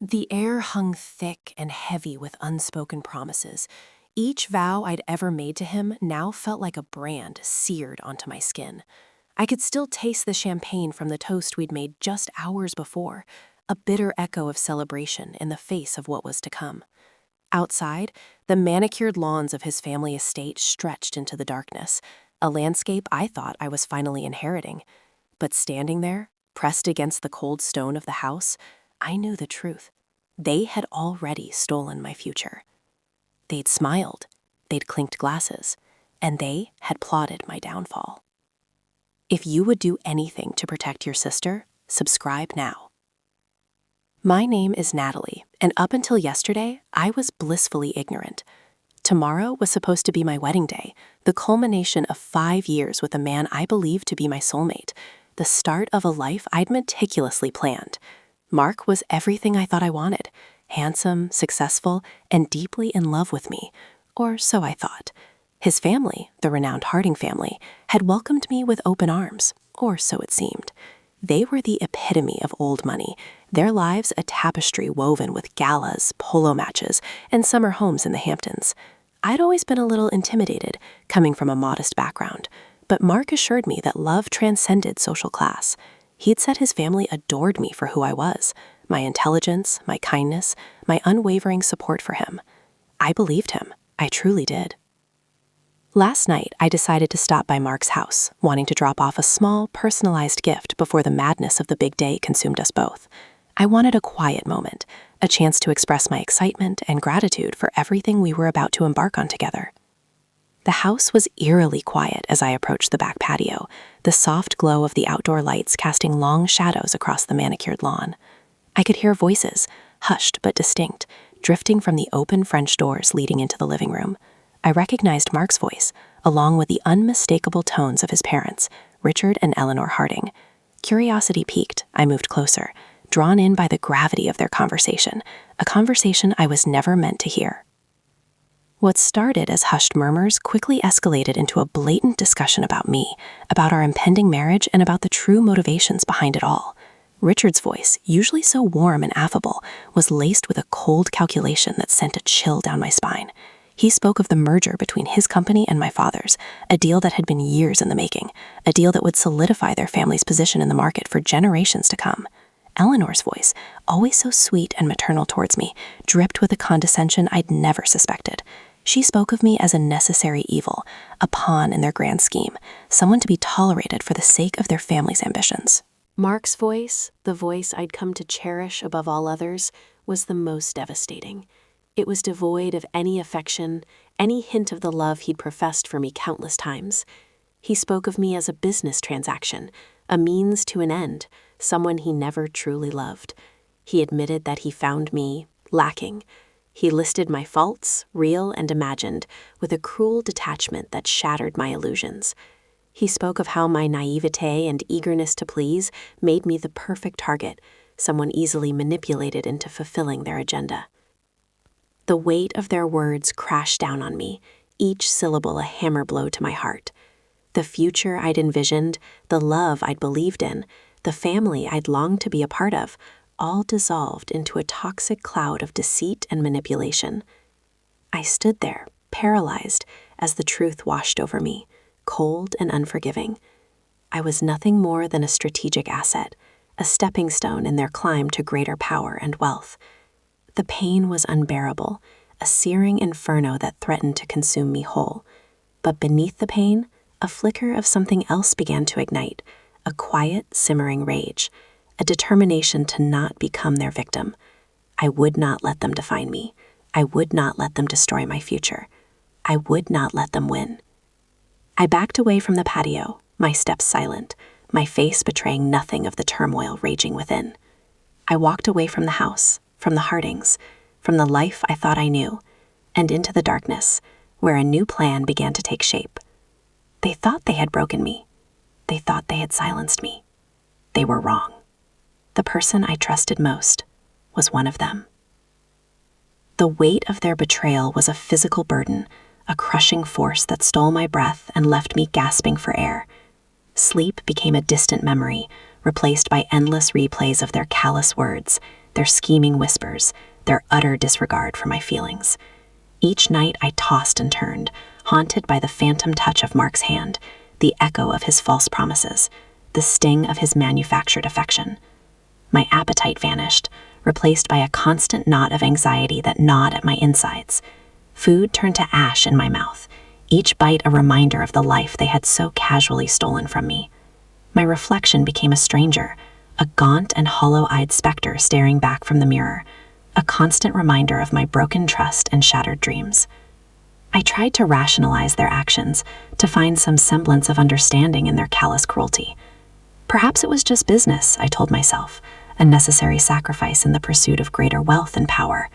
The air hung thick and heavy with unspoken promises. Each vow I'd ever made to him now felt like a brand seared onto my skin. I could still taste the champagne from the toast we'd made just hours before, a bitter echo of celebration in the face of what was to come. Outside, the manicured lawns of his family estate stretched into the darkness, a landscape I thought I was finally inheriting. But standing there, pressed against the cold stone of the house, I knew the truth. They had already stolen my future. They'd smiled, they'd clinked glasses, and they had plotted my downfall. If you would do anything to protect your sister, subscribe now. My name is Natalie, and up until yesterday, I was blissfully ignorant. Tomorrow was supposed to be my wedding day, the culmination of 5 years with a man I believed to be my soulmate, the start of a life I'd meticulously planned. Mark was everything I thought I wanted, handsome, successful, and deeply in love with me, or so I thought. His family, the renowned Harding family, had welcomed me with open arms, or so it seemed. They were the epitome of old money, their lives a tapestry woven with galas, polo matches, and summer homes in the Hamptons. I'd always been a little intimidated, coming from a modest background, but Mark assured me that love transcended social class. He'd said his family adored me for who I was, my intelligence, my kindness, my unwavering support for him. I believed him. I truly did. Last night, I decided to stop by Mark's house, wanting to drop off a small, personalized gift before the madness of the big day consumed us both. I wanted a quiet moment, a chance to express my excitement and gratitude for everything we were about to embark on together. The house was eerily quiet as I approached the back patio, the soft glow of the outdoor lights casting long shadows across the manicured lawn. I could hear voices, hushed but distinct, drifting from the open French doors leading into the living room. I recognized Mark's voice, along with the unmistakable tones of his parents, Richard and Eleanor Harding. Curiosity piqued, I moved closer, drawn in by the gravity of their conversation, a conversation I was never meant to hear. What started as hushed murmurs quickly escalated into a blatant discussion about me, about our impending marriage, and about the true motivations behind it all. Richard's voice, usually so warm and affable, was laced with a cold calculation that sent a chill down my spine. He spoke of the merger between his company and my father's, a deal that had been years in the making, a deal that would solidify their family's position in the market for generations to come. Eleanor's voice, always so sweet and maternal towards me, dripped with a condescension I'd never suspected. She spoke of me as a necessary evil, a pawn in their grand scheme, someone to be tolerated for the sake of their family's ambitions. Mark's voice, the voice I'd come to cherish above all others, was the most devastating. It was devoid of any affection, any hint of the love he'd professed for me countless times. He spoke of me as a business transaction, a means to an end, someone he never truly loved. He admitted that he found me lacking. He listed my faults, real and imagined, with a cruel detachment that shattered my illusions. He spoke of how my naivete and eagerness to please made me the perfect target, someone easily manipulated into fulfilling their agenda. The weight of their words crashed down on me, each syllable a hammer blow to my heart. The future I'd envisioned, the love I'd believed in, the family I'd longed to be a part of, all dissolved into a toxic cloud of deceit and manipulation. I stood there, paralyzed, as the truth washed over me, cold and unforgiving. I was nothing more than a strategic asset, a stepping stone in their climb to greater power and wealth. The pain was unbearable, a searing inferno that threatened to consume me whole. But beneath the pain, a flicker of something else began to ignite, a quiet, simmering rage, a determination to not become their victim. I would not let them define me. I would not let them destroy my future. I would not let them win. I backed away from the patio, my steps silent, my face betraying nothing of the turmoil raging within. I walked away from the house, from the Hardings, from the life I thought I knew, and into the darkness, where a new plan began to take shape. They thought they had broken me. They thought they had silenced me. They were wrong. The person I trusted most was one of them. The weight of their betrayal was a physical burden, a crushing force that stole my breath and left me gasping for air. Sleep became a distant memory, replaced by endless replays of their callous words, their scheming whispers, their utter disregard for my feelings. Each night I tossed and turned, haunted by the phantom touch of Mark's hand, the echo of his false promises, the sting of his manufactured affection. My appetite vanished, replaced by a constant knot of anxiety that gnawed at my insides. Food turned to ash in my mouth, each bite a reminder of the life they had so casually stolen from me. My reflection became a stranger, a gaunt and hollow-eyed specter staring back from the mirror, a constant reminder of my broken trust and shattered dreams. I tried to rationalize their actions, to find some semblance of understanding in their callous cruelty. Perhaps it was just business, I told myself, a necessary sacrifice in the pursuit of greater wealth and power.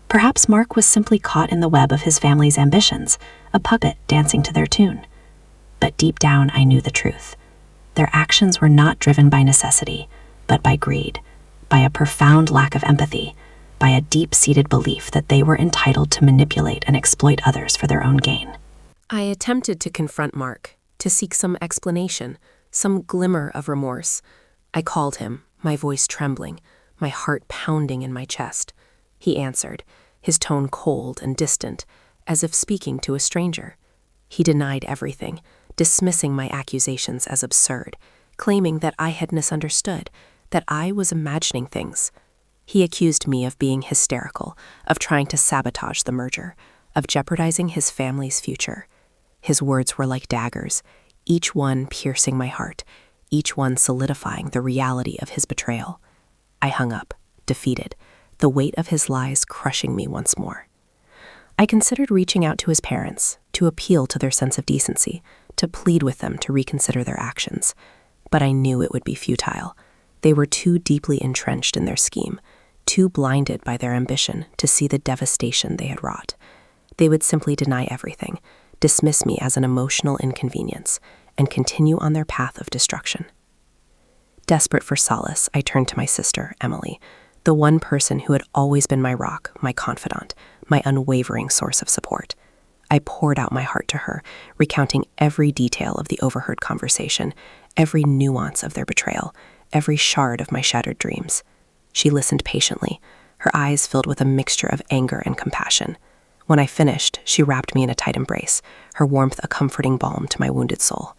Perhaps Mark was simply caught in the web of his family's ambitions, a puppet dancing to their tune. But deep down I knew the truth. Their actions were not driven by necessity, but by greed, by a profound lack of empathy, by a deep-seated belief that they were entitled to manipulate and exploit others for their own gain. I attempted to confront Mark, to seek some explanation, some glimmer of remorse. I called him, my voice trembling, my heart pounding in my chest. He answered, his tone cold and distant, as if speaking to a stranger. He denied everything, dismissing my accusations as absurd, claiming that I had misunderstood, that I was imagining things. He accused me of being hysterical, of trying to sabotage the merger, of jeopardizing his family's future. His words were like daggers, each one piercing my heart, each one solidifying the reality of his betrayal. I hung up, defeated, the weight of his lies crushing me once more. I considered reaching out to his parents, to appeal to their sense of decency, to plead with them to reconsider their actions. But I knew it would be futile. They were too deeply entrenched in their scheme, too blinded by their ambition to see the devastation they had wrought. They would simply deny everything, dismiss me as an emotional inconvenience, and continue on their path of destruction. Desperate for solace, I turned to my sister, Emily, the one person who had always been my rock, my confidant, my unwavering source of support. I poured out my heart to her, recounting every detail of the overheard conversation, every nuance of their betrayal, every shard of my shattered dreams. She listened patiently, her eyes filled with a mixture of anger and compassion. When I finished, she wrapped me in a tight embrace, her warmth a comforting balm to my wounded soul.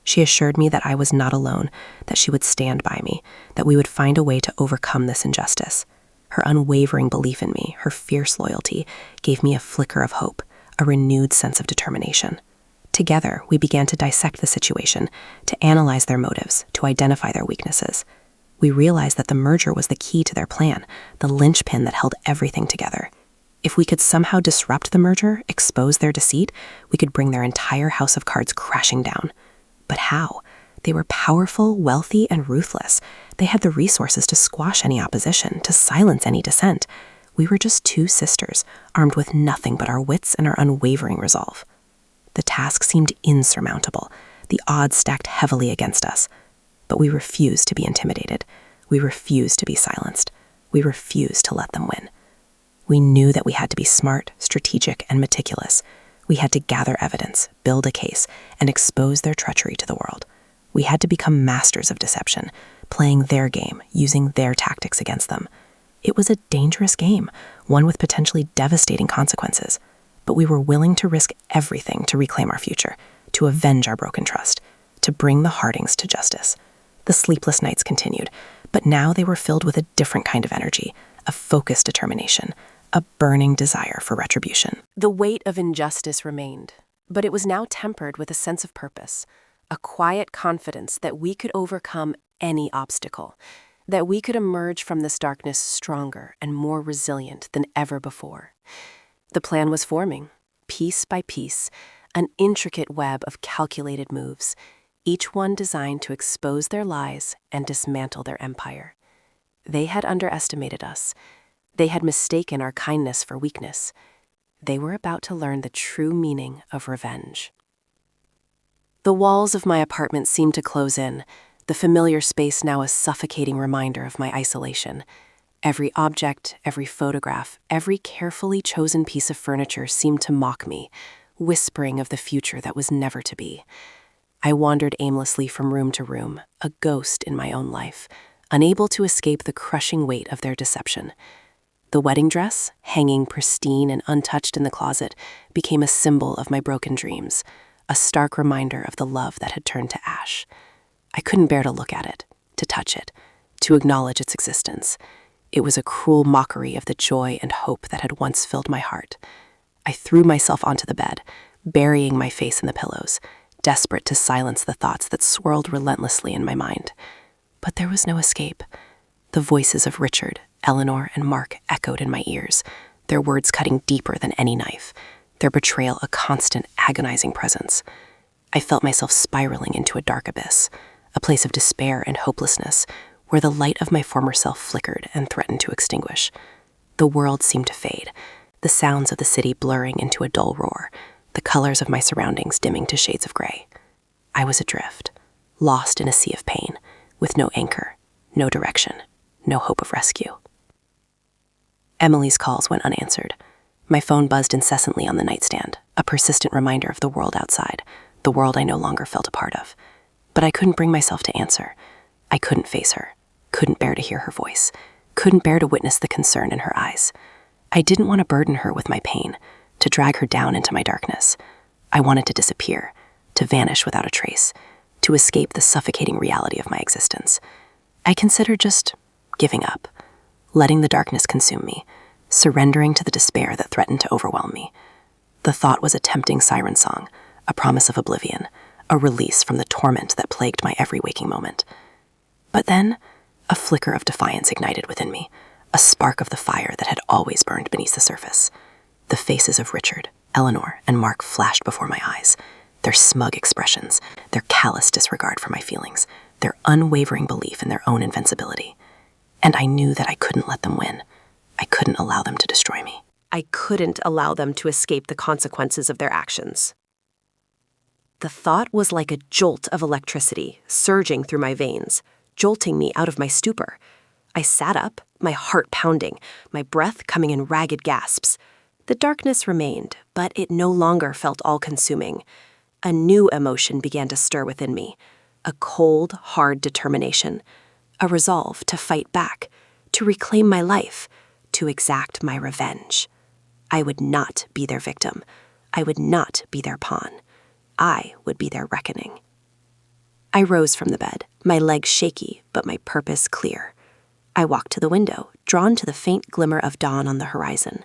She assured me that I was not alone, that she would stand by me, that we would find a way to overcome this injustice. Her unwavering belief in me, her fierce loyalty, gave me a flicker of hope, a renewed sense of determination. Together, we began to dissect the situation, to analyze their motives, to identify their weaknesses. We realized that the merger was the key to their plan, the linchpin that held everything together. If we could somehow disrupt the merger, expose their deceit, we could bring their entire house of cards crashing down. But how? They were powerful, wealthy, and ruthless. They had the resources to squash any opposition, to silence any dissent. We were just two sisters, armed with nothing but our wits and our unwavering resolve. The task seemed insurmountable, the odds stacked heavily against us. But we refused to be intimidated. We refused to be silenced. We refused to let them win. We knew that we had to be smart, strategic, and meticulous. We had to gather evidence, build a case, and expose their treachery to the world. We had to become masters of deception, playing their game, using their tactics against them. It was a dangerous game, one with potentially devastating consequences. But we were willing to risk everything to reclaim our future, to avenge our broken trust, to bring the Hardings to justice. The sleepless nights continued, but now they were filled with a different kind of energy, a focused determination, a burning desire for retribution. The weight of injustice remained, but it was now tempered with a sense of purpose, a quiet confidence that we could overcome any obstacle, that we could emerge from this darkness stronger and more resilient than ever before. The plan was forming, piece by piece, an intricate web of calculated moves, each one designed to expose their lies and dismantle their empire. They had underestimated us. They had mistaken our kindness for weakness. They were about to learn the true meaning of revenge. The walls of my apartment seemed to close in, the familiar space now a suffocating reminder of my isolation. Every object, every photograph, every carefully chosen piece of furniture seemed to mock me, whispering of the future that was never to be. I wandered aimlessly from room to room, a ghost in my own life, unable to escape the crushing weight of their deception. The wedding dress, hanging pristine and untouched in the closet, became a symbol of my broken dreams, a stark reminder of the love that had turned to ash. I couldn't bear to look at it, to touch it, to acknowledge its existence. It was a cruel mockery of the joy and hope that had once filled my heart. I threw myself onto the bed, burying my face in the pillows, desperate to silence the thoughts that swirled relentlessly in my mind. But there was no escape. The voices of Richard, Eleanor, and Mark echoed in my ears, their words cutting deeper than any knife, their betrayal a constant, agonizing presence. I felt myself spiraling into a dark abyss, a place of despair and hopelessness, where the light of my former self flickered and threatened to extinguish. The world seemed to fade, the sounds of the city blurring into a dull roar, the colors of my surroundings dimming to shades of gray. I was adrift, lost in a sea of pain, with no anchor, no direction, no hope of rescue. Emily's calls went unanswered. My phone buzzed incessantly on the nightstand, a persistent reminder of the world outside, the world I no longer felt a part of. But I couldn't bring myself to answer. I couldn't face her, couldn't bear to hear her voice, couldn't bear to witness the concern in her eyes. I didn't want to burden her with my pain, to drag her down into my darkness. I wanted to disappear, to vanish without a trace, to escape the suffocating reality of my existence. I considered just giving up, letting the darkness consume me, surrendering to the despair that threatened to overwhelm me. The thought was a tempting siren song, a promise of oblivion, a release from the torment that plagued my every waking moment. But then, a flicker of defiance ignited within me, a spark of the fire that had always burned beneath the surface. The faces of Richard, Eleanor, and Mark flashed before my eyes, their smug expressions, their callous disregard for my feelings, their unwavering belief in their own invincibility. And I knew that I couldn't let them win. I couldn't allow them to destroy me. I couldn't allow them to escape the consequences of their actions. The thought was like a jolt of electricity surging through my veins, jolting me out of my stupor. I sat up, my heart pounding, my breath coming in ragged gasps. The darkness remained, but it no longer felt all-consuming. A new emotion began to stir within me, a cold, hard determination, a resolve to fight back, to reclaim my life, to exact my revenge. I would not be their victim. I would not be their pawn. I would be their reckoning. I rose from the bed, my legs shaky, but my purpose clear. I walked to the window, drawn to the faint glimmer of dawn on the horizon.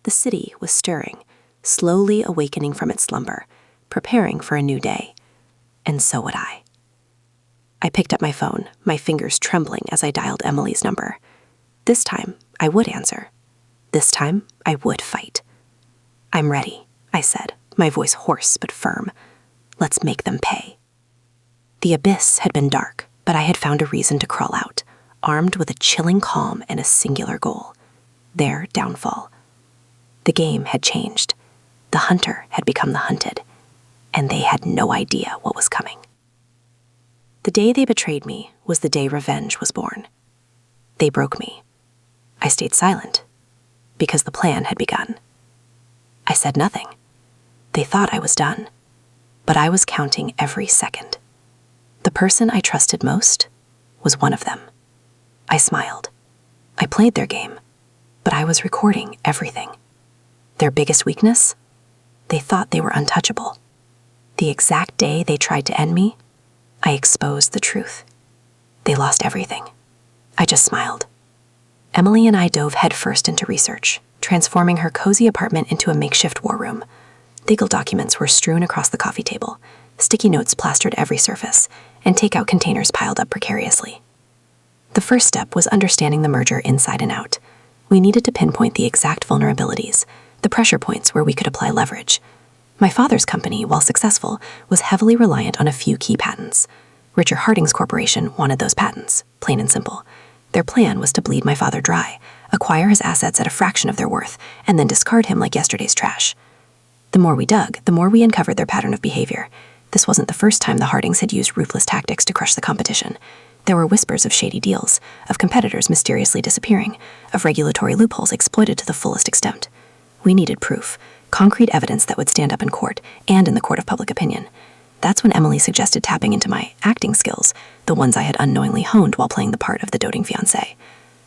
The city was stirring, slowly awakening from its slumber, preparing for a new day. And so would I. I picked up my phone, my fingers trembling as I dialed Emily's number. This time, I would answer. This time, I would fight. "I'm ready," I said, my voice hoarse but firm. "Let's make them pay." The abyss had been dark, but I had found a reason to crawl out, armed with a chilling calm and a singular goal: their downfall. The game had changed. The hunter had become the hunted, and they had no idea what was coming. The day they betrayed me was the day revenge was born. They broke me. I stayed silent, because the plan had begun. I said nothing. They thought I was done, but I was counting every second. The person I trusted most was one of them. I smiled. I played their game, but I was recording everything. Their biggest weakness? They thought they were untouchable. The exact day they tried to end me, I exposed the truth. They lost everything. I just smiled. Emily and I dove headfirst into research, transforming her cozy apartment into a makeshift war room. Legal documents were strewn across the coffee table, sticky notes plastered every surface, and takeout containers piled up precariously. The first step was understanding the merger inside and out. We needed to pinpoint the exact vulnerabilities, the pressure points where we could apply leverage. My father's company, while successful, was heavily reliant on a few key patents. Richard Harding's corporation wanted those patents, plain and simple. Their plan was to bleed my father dry, acquire his assets at a fraction of their worth, and then discard him like yesterday's trash. The more we dug, the more we uncovered their pattern of behavior. This wasn't the first time the Hardings had used ruthless tactics to crush the competition. There were whispers of shady deals, of competitors mysteriously disappearing, of regulatory loopholes exploited to the fullest extent. We needed proof, concrete evidence that would stand up in court and in the court of public opinion. That's when Emily suggested tapping into my acting skills, the ones I had unknowingly honed while playing the part of the doting fiancé.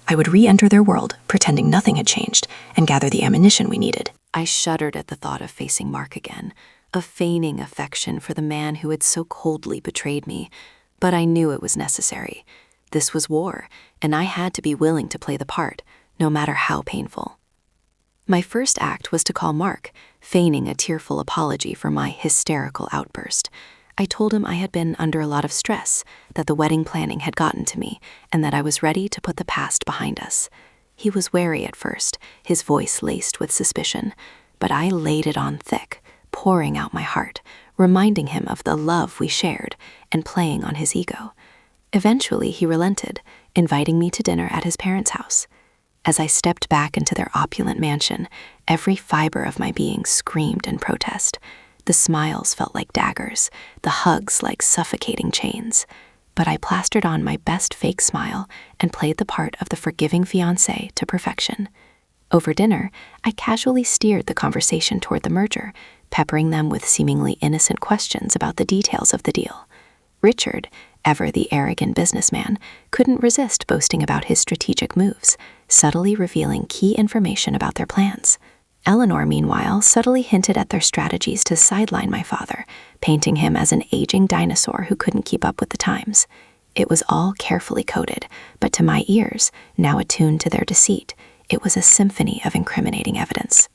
I would re-enter their world, pretending nothing had changed, and gather the ammunition we needed. I shuddered at the thought of facing Mark again, of feigning affection for the man who had so coldly betrayed me, but I knew it was necessary. This was war, and I had to be willing to play the part, no matter how painful. My first act was to call Mark, feigning a tearful apology for my hysterical outburst. I told him I had been under a lot of stress, that the wedding planning had gotten to me, and that I was ready to put the past behind us. He was wary at first, his voice laced with suspicion, but I laid it on thick, pouring out my heart, reminding him of the love we shared, and playing on his ego. Eventually, he relented, inviting me to dinner at his parents' house. As I stepped back into their opulent mansion, every fiber of my being screamed in protest. The smiles felt like daggers, the hugs like suffocating chains. But I plastered on my best fake smile and played the part of the forgiving fiancé to perfection. Over dinner, I casually steered the conversation toward the merger, peppering them with seemingly innocent questions about the details of the deal. Richard, ever the arrogant businessman, couldn't resist boasting about his strategic moves, subtly revealing key information about their plans. Eleanor, meanwhile, subtly hinted at their strategies to sideline my father, painting him as an aging dinosaur who couldn't keep up with the times. It was all carefully coded, but to my ears, now attuned to their deceit, it was a symphony of incriminating evidence.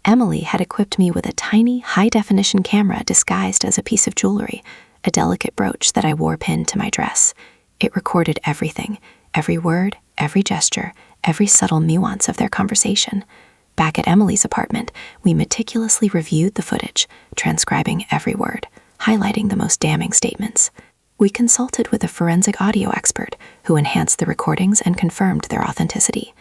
Emily had equipped me with a tiny, high-definition camera disguised as a piece of jewelry, a delicate brooch that I wore pinned to my dress. It recorded everything, every word, every gesture, every subtle nuance of their conversation. Back at Emily's apartment, we meticulously reviewed the footage, transcribing every word, highlighting the most damning statements. We consulted with a forensic audio expert who enhanced the recordings and confirmed their authenticity.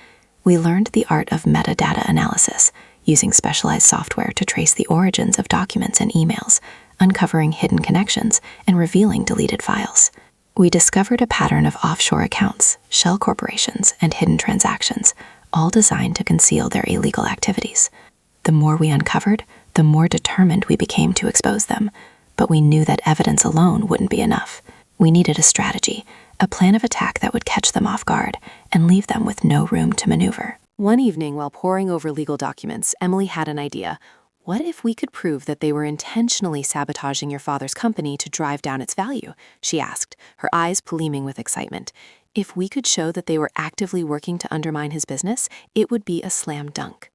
We learned the art of metadata analysis, using specialized software to trace the origins of documents and emails, uncovering hidden connections and revealing deleted files. We discovered a pattern of offshore accounts, shell corporations, and hidden transactions, all designed to conceal their illegal activities. The more we uncovered, the more determined we became to expose them, but we knew that evidence alone wouldn't be enough. We needed a strategy, a plan of attack that would catch them off guard and leave them with no room to maneuver. One evening, while poring over legal documents, Emily had an idea. What if we could prove that they were intentionally sabotaging your father's company to drive down its value? She asked, her eyes gleaming with excitement. If we could show that they were actively working to undermine his business, it would be a slam dunk.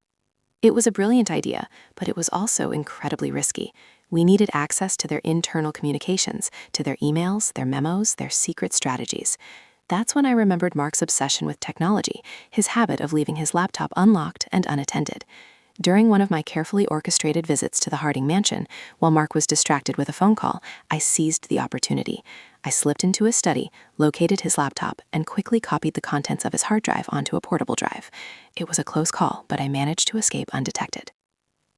It was a brilliant idea, but it was also incredibly risky. We needed access to their internal communications, to their emails, their memos, their secret strategies. That's when I remembered Mark's obsession with technology, his habit of leaving his laptop unlocked and unattended. During one of my carefully orchestrated visits to the Harding mansion, while Mark was distracted with a phone call, I seized the opportunity. I slipped into his study, located his laptop, and quickly copied the contents of his hard drive onto a portable drive. It was a close call, but I managed to escape undetected.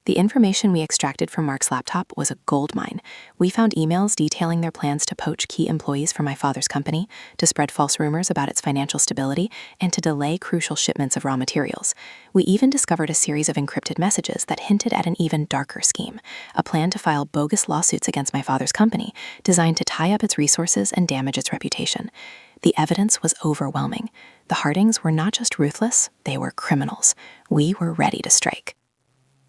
The information we extracted from Mark's laptop was a goldmine. We found emails detailing their plans to poach key employees from my father's company, to spread false rumors about its financial stability, and to delay crucial shipments of raw materials. We even discovered a series of encrypted messages that hinted at an even darker scheme, a plan to file bogus lawsuits against my father's company, designed to tie up its resources and damage its reputation. The evidence was overwhelming. The Hardings were not just ruthless, they were criminals. We were ready to strike.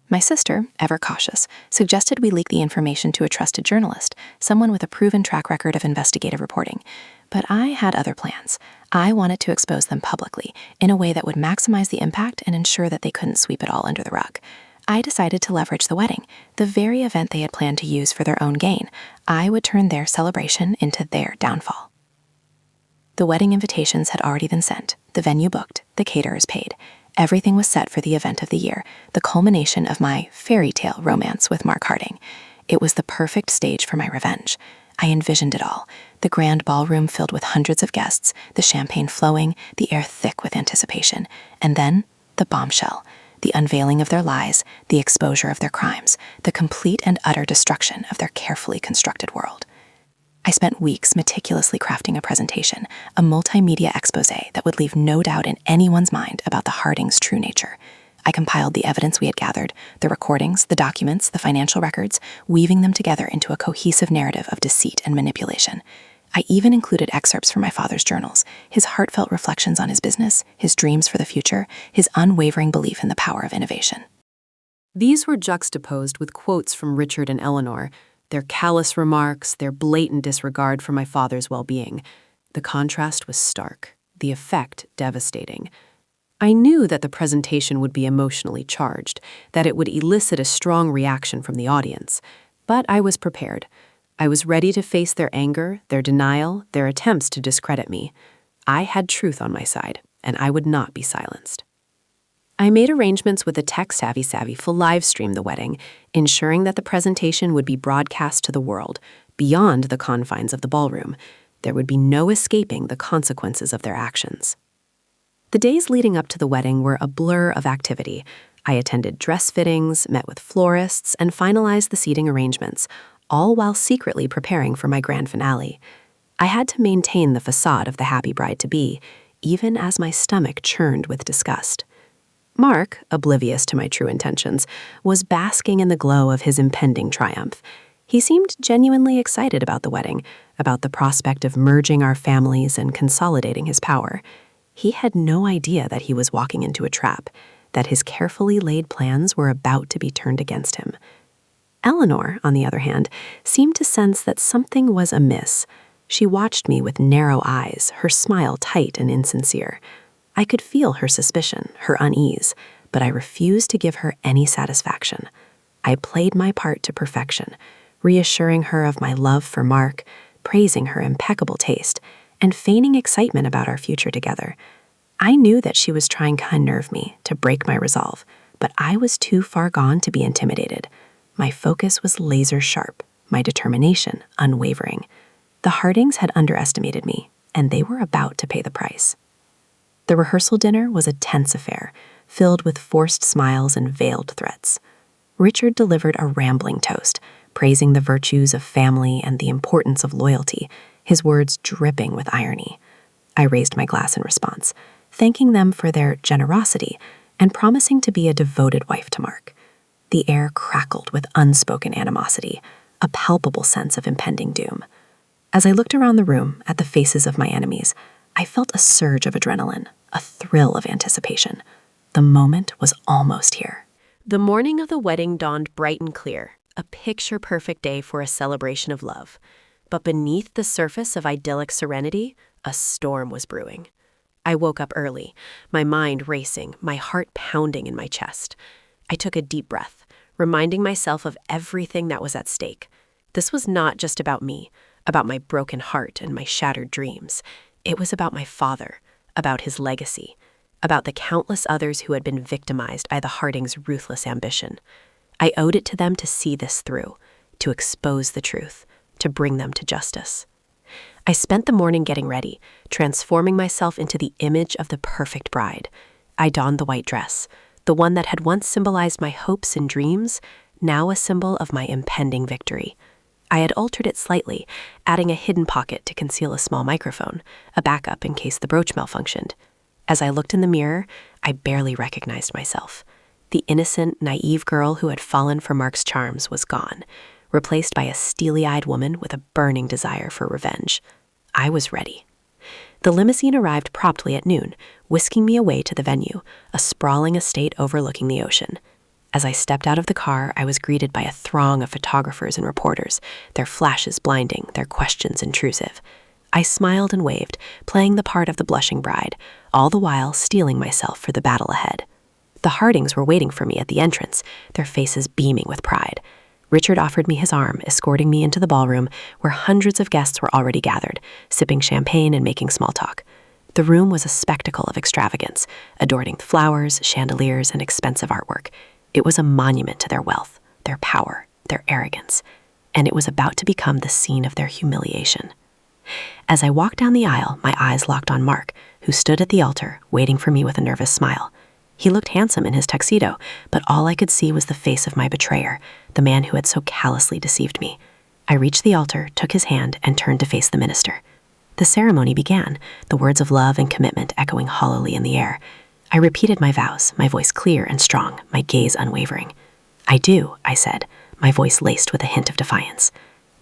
My sister, ever cautious, suggested we leak the information to a trusted journalist, someone with a proven track record of investigative reporting. But I had other plans. I wanted to expose them publicly, in a way that would maximize the impact and ensure that they couldn't sweep it all under the rug. I decided to leverage the wedding, the very event they had planned to use for their own gain. I would turn their celebration into their downfall. The wedding invitations had already been sent, the venue booked, the caterers paid. Everything was set for the event of the year, the culmination of my fairy tale romance with Mark Harding. It was the perfect stage for my revenge. I envisioned it all, the grand ballroom filled with hundreds of guests, the champagne flowing, the air thick with anticipation, and then the bombshell, the unveiling of their lies, the exposure of their crimes, the complete and utter destruction of their carefully constructed world. I spent weeks meticulously crafting a presentation, a multimedia exposé that would leave no doubt in anyone's mind about the Hardings' true nature. I compiled the evidence we had gathered, the recordings, the documents, the financial records, weaving them together into a cohesive narrative of deceit and manipulation. I even included excerpts from my father's journals, his heartfelt reflections on his business, his dreams for the future, his unwavering belief in the power of innovation. These were juxtaposed with quotes from Richard and Eleanor, their callous remarks, their blatant disregard for my father's well-being. The contrast was stark, the effect devastating. I knew that the presentation would be emotionally charged, that it would elicit a strong reaction from the audience, but I was prepared. I was ready to face their anger, their denial, their attempts to discredit me. I had truth on my side, and I would not be silenced. I made arrangements with a tech-savvy to live stream the wedding, ensuring that the presentation would be broadcast to the world, beyond the confines of the ballroom. There would be no escaping the consequences of their actions. The days leading up to the wedding were a blur of activity. I attended dress fittings, met with florists, and finalized the seating arrangements, all while secretly preparing for my grand finale. I had to maintain the facade of the happy bride-to-be, even as my stomach churned with disgust. Mark, oblivious to my true intentions, was basking in the glow of his impending triumph. He seemed genuinely excited about the wedding, about the prospect of merging our families and consolidating his power. He had no idea that he was walking into a trap, that his carefully laid plans were about to be turned against him. Eleanor, on the other hand, seemed to sense that something was amiss. She watched me with narrow eyes, her smile tight and insincere. I could feel her suspicion, her unease, but I refused to give her any satisfaction. I played my part to perfection, reassuring her of my love for Mark, praising her impeccable taste, and feigning excitement about our future together. I knew that she was trying to unnerve me, to break my resolve, but I was too far gone to be intimidated. My focus was laser sharp, my determination unwavering. The Hardings had underestimated me, and they were about to pay the price. The rehearsal dinner was a tense affair, filled with forced smiles and veiled threats. Richard delivered a rambling toast, praising the virtues of family and the importance of loyalty, his words dripping with irony. I raised my glass in response, thanking them for their generosity and promising to be a devoted wife to Mark. The air crackled with unspoken animosity, a palpable sense of impending doom. As I looked around the room at the faces of my enemies, I felt a surge of adrenaline, a thrill of anticipation. The moment was almost here. The morning of the wedding dawned bright and clear, a picture-perfect day for a celebration of love. But beneath the surface of idyllic serenity, a storm was brewing. I woke up early, my mind racing, my heart pounding in my chest. I took a deep breath, reminding myself of everything that was at stake. This was not just about me, about my broken heart and my shattered dreams. It was about my father, about his legacy, about the countless others who had been victimized by the Hardings' ruthless ambition. I owed it to them to see this through, to expose the truth, to bring them to justice. I spent the morning getting ready, transforming myself into the image of the perfect bride. I donned the white dress, the one that had once symbolized my hopes and dreams, now a symbol of my impending victory. I had altered it slightly, adding a hidden pocket to conceal a small microphone, a backup in case the brooch malfunctioned. As I looked in the mirror, I barely recognized myself. The innocent, naive girl who had fallen for Mark's charms was gone, replaced by a steely-eyed woman with a burning desire for revenge. I was ready. The limousine arrived promptly at noon, whisking me away to the venue, a sprawling estate overlooking the ocean. As I stepped out of the car, I was greeted by a throng of photographers and reporters, their flashes blinding, their questions intrusive. I smiled and waved, playing the part of the blushing bride, all the while steeling myself for the battle ahead. The Hardings were waiting for me at the entrance, their faces beaming with pride. Richard offered me his arm, escorting me into the ballroom, where hundreds of guests were already gathered, sipping champagne and making small talk. The room was a spectacle of extravagance, adorning with flowers, chandeliers, and expensive artwork. It was a monument to their wealth, their power, their arrogance, and it was about to become the scene of their humiliation. As I walked down the aisle, my eyes locked on Mark, who stood at the altar, waiting for me with a nervous smile. He looked handsome in his tuxedo, but all I could see was the face of my betrayer, the man who had so callously deceived me. I reached the altar, took his hand, and turned to face the minister. The ceremony began, the words of love and commitment echoing hollowly in the air. I repeated my vows, my voice clear and strong, my gaze unwavering. I do, I said, my voice laced with a hint of defiance.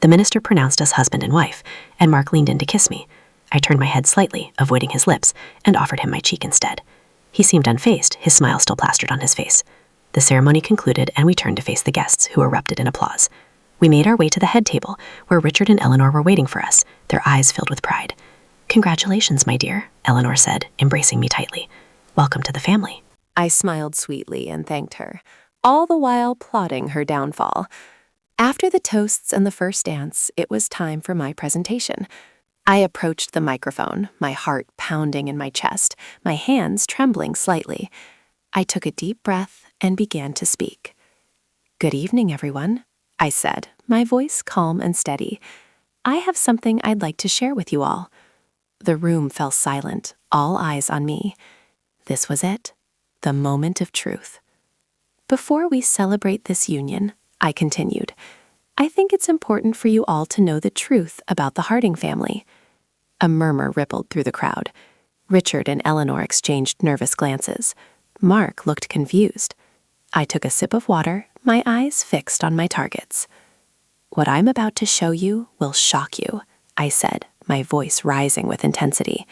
The minister pronounced us husband and wife, and Mark leaned in to kiss me. I turned my head slightly, avoiding his lips, and offered him my cheek instead. He seemed unfazed, his smile still plastered on his face. The ceremony concluded, and we turned to face the guests, who erupted in applause. We made our way to the head table, where Richard and Eleanor were waiting for us, their eyes filled with pride. "Congratulations, my dear," Eleanor said, embracing me tightly. "Welcome to the family." I smiled sweetly and thanked her, all the while plotting her downfall. After the toasts and the first dance, it was time for my presentation. I approached the microphone, my heart pounding in my chest, my hands trembling slightly. I took a deep breath and began to speak. "Good evening, everyone," I said, my voice calm and steady. "I have something I'd like to share with you all." The room fell silent, all eyes on me. This was it, the moment of truth. "Before we celebrate this union," I continued, "I think it's important for you all to know the truth about the Harding family." A murmur rippled through the crowd. Richard and Eleanor exchanged nervous glances. Mark looked confused. I took a sip of water, my eyes fixed on my targets. "What I'm about to show you will shock you," I said, my voice rising with intensity.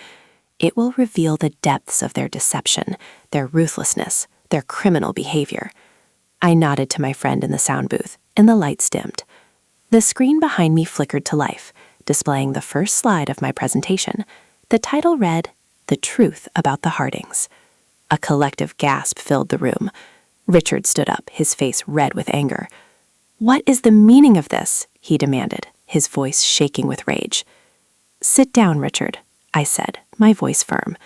"It will reveal the depths of their deception, their ruthlessness, their criminal behavior." I nodded to my friend in the sound booth, and the lights dimmed. The screen behind me flickered to life, displaying the first slide of my presentation. The title read, "The Truth About the Hardings." A collective gasp filled the room. Richard stood up, his face red with anger. "What is the meaning of this?" he demanded, his voice shaking with rage. "Sit down, Richard," I said, my voice firm.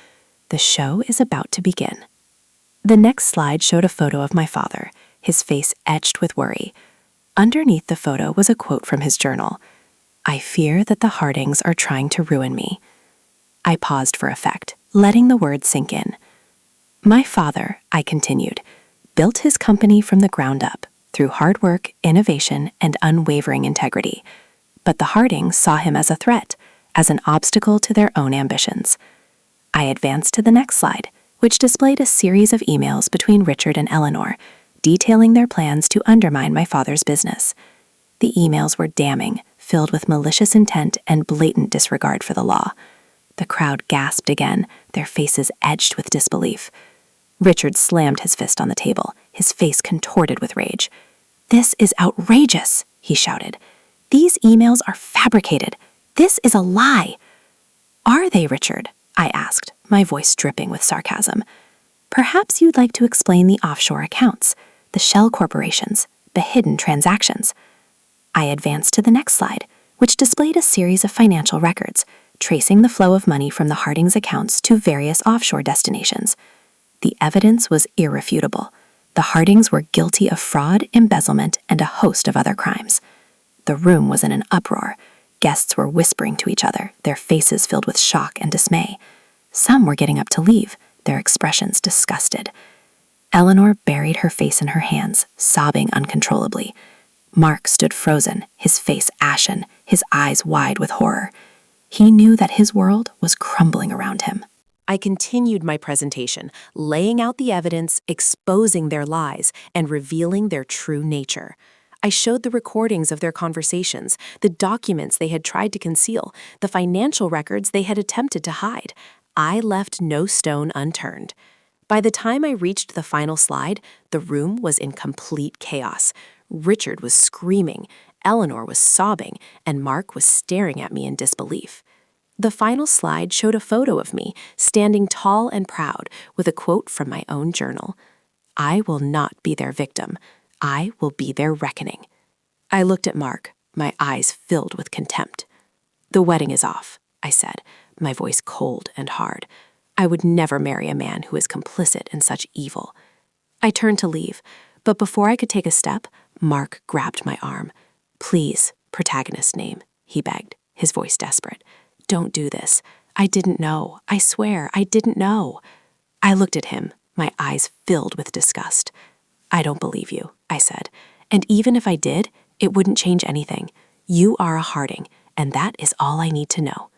"The show is about to begin." The next slide showed a photo of my father, his face etched with worry. Underneath the photo was a quote from his journal. "I fear that the Hardings are trying to ruin me." I paused for effect, letting the words sink in. "My father," I continued, "built his company from the ground up, through hard work, innovation, and unwavering integrity. But the Hardings saw him as a threat, as an obstacle to their own ambitions." I advanced to the next slide, which displayed a series of emails between Richard and Eleanor, detailing their plans to undermine my father's business. The emails were damning, filled with malicious intent and blatant disregard for the law. The crowd gasped again, their faces etched with disbelief. Richard slammed his fist on the table, his face contorted with rage. "This is outrageous," he shouted. "These emails are fabricated. This is a lie." "Are they, Richard?" I asked, my voice dripping with sarcasm. "Perhaps you'd like to explain the offshore accounts, the shell corporations, the hidden transactions." I advanced to the next slide, which displayed a series of financial records, tracing the flow of money from the Hardings' accounts to various offshore destinations. The evidence was irrefutable. The Hardings were guilty of fraud, embezzlement, and a host of other crimes. The room was in an uproar. Guests were whispering to each other, their faces filled with shock and dismay. Some were getting up to leave, their expressions disgusted. Eleanor buried her face in her hands, sobbing uncontrollably. Mark stood frozen, his face ashen, his eyes wide with horror. He knew that his world was crumbling around him. I continued my presentation, laying out the evidence, exposing their lies, and revealing their true nature. I showed the recordings of their conversations, the documents they had tried to conceal, the financial records they had attempted to hide. I left no stone unturned. By the time I reached the final slide, the room was in complete chaos. Richard was screaming, Eleanor was sobbing, and Mark was staring at me in disbelief. The final slide showed a photo of me, standing tall and proud, with a quote from my own journal. "I will not be their victim. I will be their reckoning." I looked at Mark, my eyes filled with contempt. "The wedding is off," I said, my voice cold and hard. "I would never marry a man who is complicit in such evil." I turned to leave, but before I could take a step, Mark grabbed my arm. "Please, protagonist name," he begged, his voice desperate. "Don't do this. I didn't know. I swear, I didn't know." I looked at him, my eyes filled with disgust. "I don't believe you," I said. "And even if I did, it wouldn't change anything. You are a Harding, and that is all I need to know."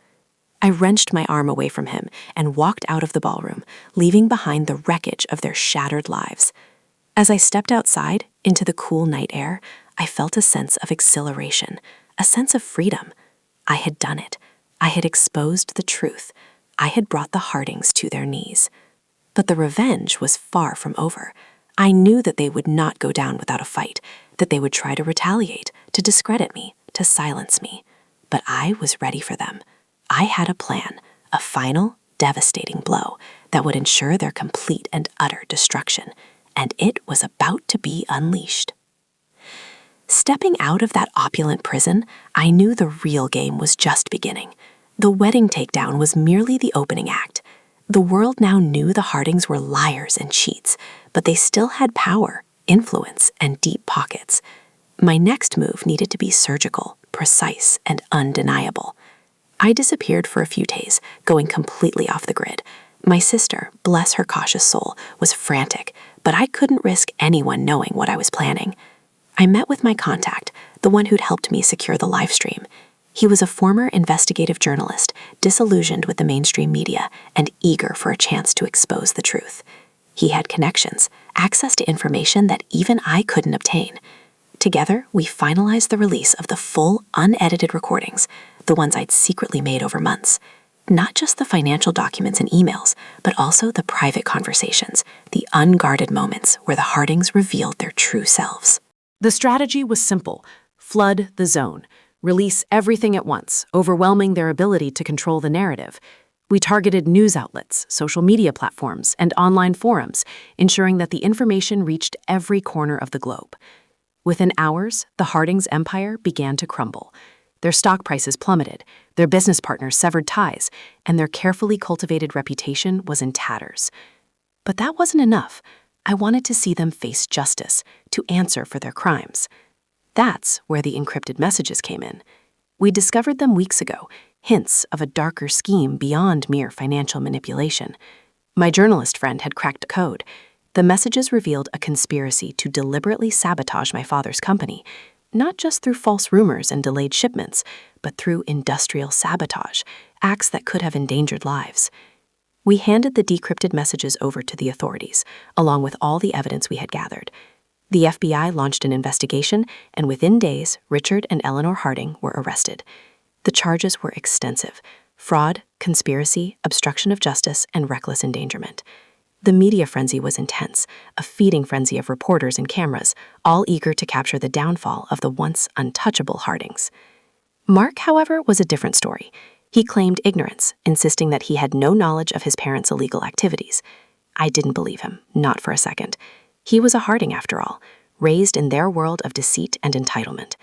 I wrenched my arm away from him and walked out of the ballroom, leaving behind the wreckage of their shattered lives. As I stepped outside into the cool night air, I felt a sense of exhilaration, a sense of freedom. I had done it. I had exposed the truth. I had brought the Hardings to their knees. But the revenge was far from over. I knew that they would not go down without a fight, that they would try to retaliate, to discredit me, to silence me. But I was ready for them. I had a plan, a final, devastating blow that would ensure their complete and utter destruction, and it was about to be unleashed. Stepping out of that opulent prison, I knew the real game was just beginning. The wedding takedown was merely the opening act. The world now knew the Hardings were liars and cheats, but they still had power, influence, and deep pockets. My next move needed to be surgical, precise, and undeniable. I disappeared for a few days, going completely off the grid. My sister, bless her cautious soul, was frantic, but I couldn't risk anyone knowing what I was planning. I met with my contact, the one who'd helped me secure the live stream. He was a former investigative journalist, disillusioned with the mainstream media and eager for a chance to expose the truth. He had connections, access to information that even I couldn't obtain. Together, we finalized the release of the full, unedited recordings, the ones I'd secretly made over months. Not just the financial documents and emails, but also the private conversations, the unguarded moments where the Hardings revealed their true selves. The strategy was simple: flood the zone, release everything at once, overwhelming their ability to control the narrative. We targeted news outlets, social media platforms, and online forums, ensuring that the information reached every corner of the globe. Within hours, the Hardings' empire began to crumble. Their stock prices plummeted, their business partners severed ties, and their carefully cultivated reputation was in tatters. But that wasn't enough. I wanted to see them face justice, to answer for their crimes. That's where the encrypted messages came in. We discovered them weeks ago, hints of a darker scheme beyond mere financial manipulation. My journalist friend had cracked the code. The messages revealed a conspiracy to deliberately sabotage my father's company, not just through false rumors and delayed shipments, but through industrial sabotage, acts that could have endangered lives. We handed the decrypted messages over to the authorities, along with all the evidence we had gathered. The FBI launched an investigation, and within days, Richard and Eleanor Harding were arrested. The charges were extensive: fraud, conspiracy, obstruction of justice, and reckless endangerment. The media frenzy was intense, a feeding frenzy of reporters and cameras, all eager to capture the downfall of the once untouchable Hardings. Mark, however, was a different story. He claimed ignorance, insisting that he had no knowledge of his parents' illegal activities. I didn't believe him, not for a second. He was a Harding, after all, raised in their world of deceit and entitlement.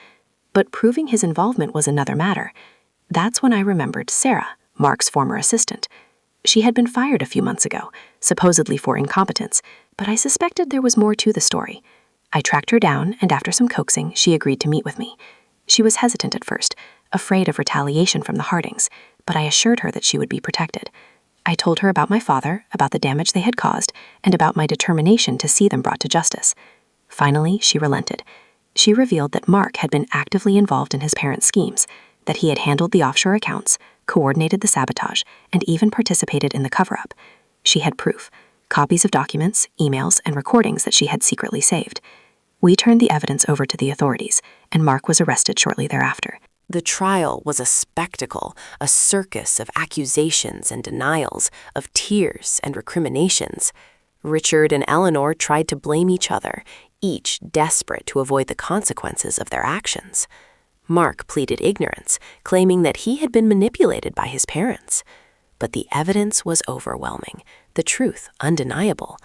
But proving his involvement was another matter. That's when I remembered Sarah, Mark's former assistant. She had been fired a few months ago, supposedly for incompetence, but I suspected there was more to the story. I tracked her down, and after some coaxing, she agreed to meet with me. She was hesitant at first, afraid of retaliation from the Hardings, but I assured her that she would be protected. I told her about my father, about the damage they had caused, and about my determination to see them brought to justice. Finally, she relented. She revealed that Mark had been actively involved in his parents' schemes, that he had handled the offshore accounts, coordinated the sabotage, and even participated in the cover-up. She had proof, copies of documents, emails, and recordings that she had secretly saved. We turned the evidence over to the authorities, and Mark was arrested shortly thereafter. The trial was a spectacle, a circus of accusations and denials, of tears and recriminations. Richard and Eleanor tried to blame each other, each desperate to avoid the consequences of their actions. Mark pleaded ignorance, claiming that he had been manipulated by his parents. But the evidence was overwhelming, the truth undeniable.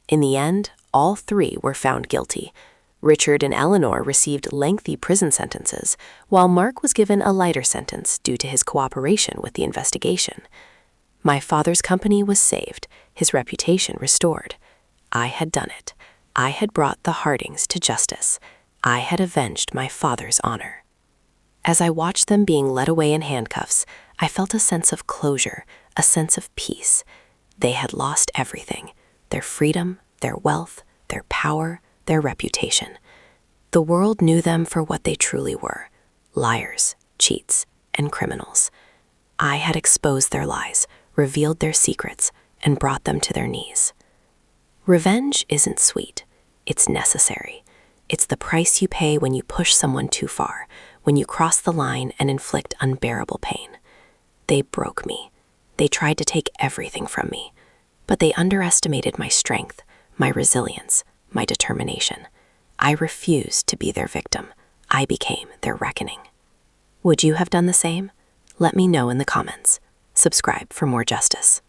In the end, all three were found guilty. Richard and Eleanor received lengthy prison sentences, while Mark was given a lighter sentence due to his cooperation with the investigation. My father's company was saved, his reputation restored. I had done it. I had brought the Hardings to justice. I had avenged my father's honor. As I watched them being led away in handcuffs, I felt a sense of closure, a sense of peace. They had lost everything: their freedom, their wealth, their power, their reputation. The world knew them for what they truly were: liars, cheats, and criminals. I had exposed their lies, revealed their secrets, and brought them to their knees. Revenge isn't sweet. It's necessary. It's the price you pay when you push someone too far, when you cross the line and inflict unbearable pain. They broke me. They tried to take everything from me. But they underestimated my strength, my resilience, my determination. I refused to be their victim. I became their reckoning. Would you have done the same? Let me know in the comments. Subscribe for more justice.